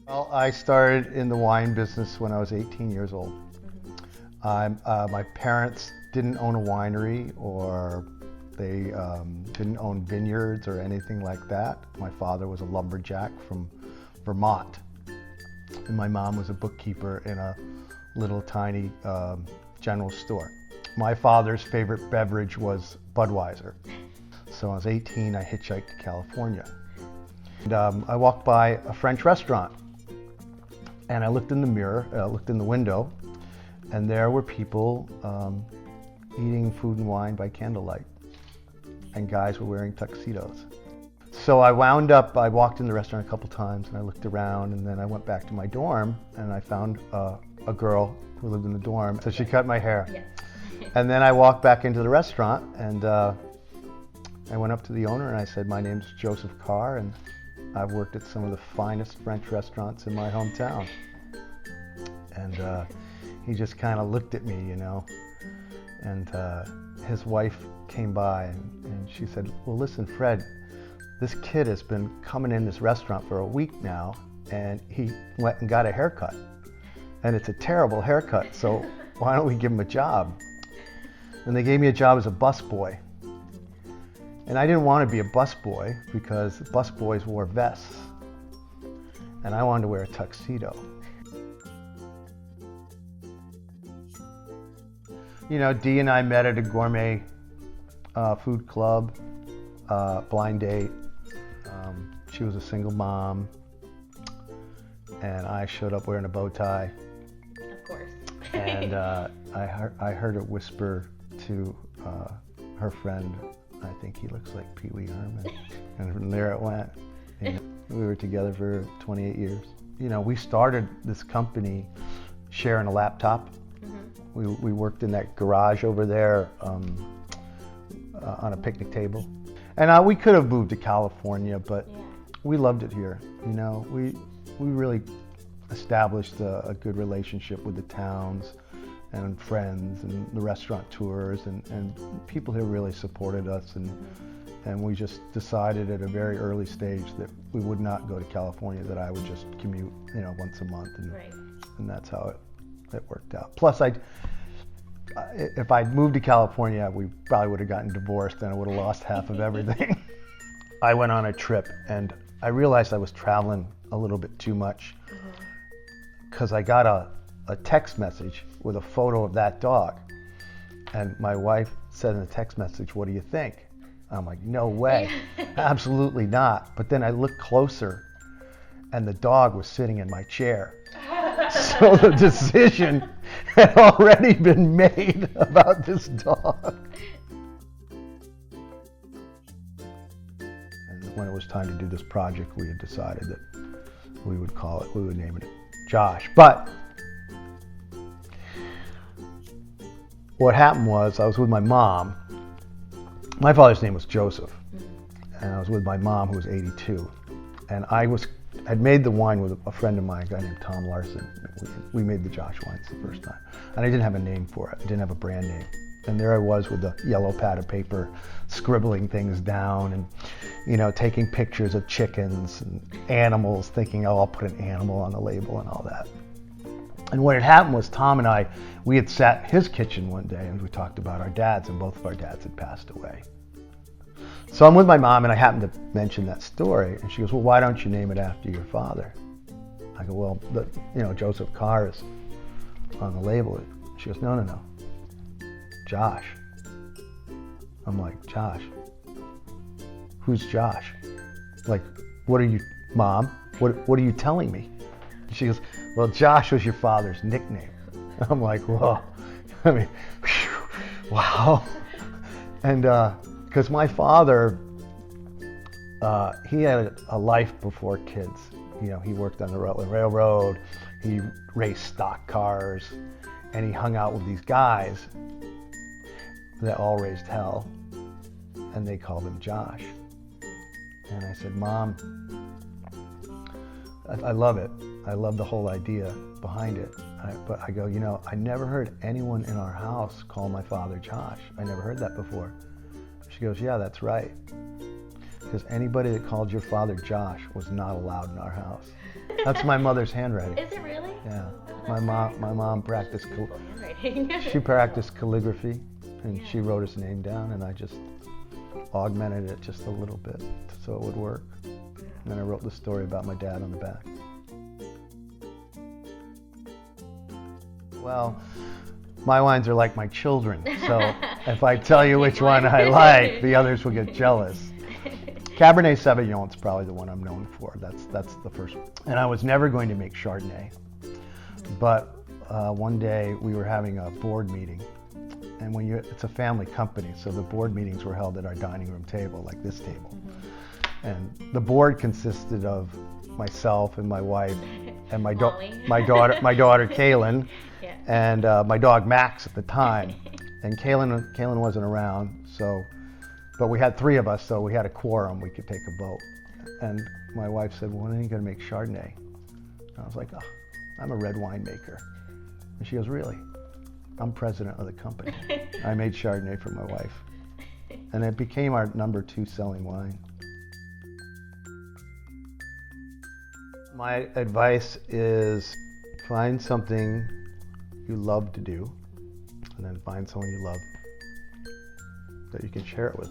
Well, I started in the wine business when I was 18 years old. My parents didn't own a winery or they didn't own vineyards or anything like that. My father was a lumberjack from Vermont, and my mom was a bookkeeper in a little tiny general store. My father's favorite beverage was Budweiser. So when I was 18, I hitchhiked to California. And I walked by a French restaurant and I looked in the mirror, looked in the window, and there were people eating food and wine by candlelight, and guys were wearing tuxedos. So I walked in the restaurant a couple times and I looked around, and then I went back to my dorm and I found a girl who lived in the dorm. So she cut my hair. Yes. And then I walked back into the restaurant and I went up to the owner and I said, "My name's Joseph Carr and I've worked at some of the finest French restaurants in my hometown." And he just kind of looked at me, and his wife came by and she said, "Well, listen, Fred, this kid has been coming in this restaurant for a week now and he went and got a haircut. And it's a terrible haircut, so why don't we give him a job?" And they gave me a job as a busboy. And I didn't want to be a busboy because busboys wore vests. And I wanted to wear a tuxedo. Dee and I met at a gourmet food club, blind date. She was a single mom, and I showed up wearing a bow tie. Of course. And I heard her whisper to her friend, "I think he looks like Pee Wee Herman." And from there it went. We were together for 28 years. We started this company sharing a laptop. We worked in that garage over there on a picnic table. And we could have moved to California, but we loved it here. We really established a good relationship with the towns and friends and the restaurateurs, and people here really supported us, and we just decided at a very early stage that we would not go to California, that I would just commute once a month, and that's how it worked out. Plus, if I'd moved to California, we probably would have gotten divorced and I would have lost half of everything. I went on a trip and I realized I was traveling a little bit too much because I got a text message with a photo of that dog. And my wife said in the text message, "What do you think?" I'm like, "No way, absolutely not." But then I looked closer and the dog was sitting in my chair. So the decision had already been made about this dog. And when it was time to do this project, we had decided that we would name it Josh. But what happened was I was with my mom. My father's name was Joseph, and I was with my mom, who was 82. And I'd made the wine with a friend of mine, a guy named Tom Larson. We made the Josh wines the first time. And I didn't have a name for it. I didn't have a brand name. And there I was with a yellow pad of paper, scribbling things down and, taking pictures of chickens and animals, thinking, "Oh, I'll put an animal on the label," and all that. And what had happened was Tom and we had sat in his kitchen one day and we talked about our dads, and both of our dads had passed away. So I'm with my mom and I happened to mention that story, and she goes, "Well, why don't you name it after your father?" I go, "Well, Joseph Carr is on the label." She goes, No, Josh." I'm like, "Josh? Who's Josh? Like, what are you, Mom? What are you telling me?" She goes, "Well, Josh was your father's nickname." I'm like, "Whoa." I mean, whew, wow. And because my father, he had a life before kids. He worked on the Rutland Railroad, he raced stock cars, and he hung out with these guys that all raised hell, and they called him Josh. And I said, "Mom, I love it. I love the whole idea behind it. But I go, I never heard anyone in our house call my father Josh. I never heard that before." She goes, "Yeah, that's right. Because anybody that called your father Josh was not allowed in our house." That's my mother's handwriting. Is it really? Yeah. Oh, My mom practiced beautiful handwriting. she practiced calligraphy, and she wrote his name down, and I just augmented it just a little bit so it would work. And then I wrote the story about my dad on the back. Well, my wines are like my children, so if I tell you which one I like, the others will get jealous. Cabernet Sauvignon is probably the one I'm known for. That's the first one. And I was never going to make Chardonnay, but one day we were having a board meeting, and it's a family company, so the board meetings were held at our dining room table, like this table. And the board consisted of myself and my wife and my daughter Kaylin, yeah. and my dog Max at the time. And Kaylin wasn't around, but we had 3 of us, so we had a quorum. We could take a vote. And my wife said, "Well, when are you going to make Chardonnay?" And I was like, "Oh, I'm a red winemaker." And she goes, "Really?" "I'm president of the company." I made Chardonnay for my wife, and it became our number 2 selling wine. My advice is find something you love to do, and then find someone you love that you can share it with.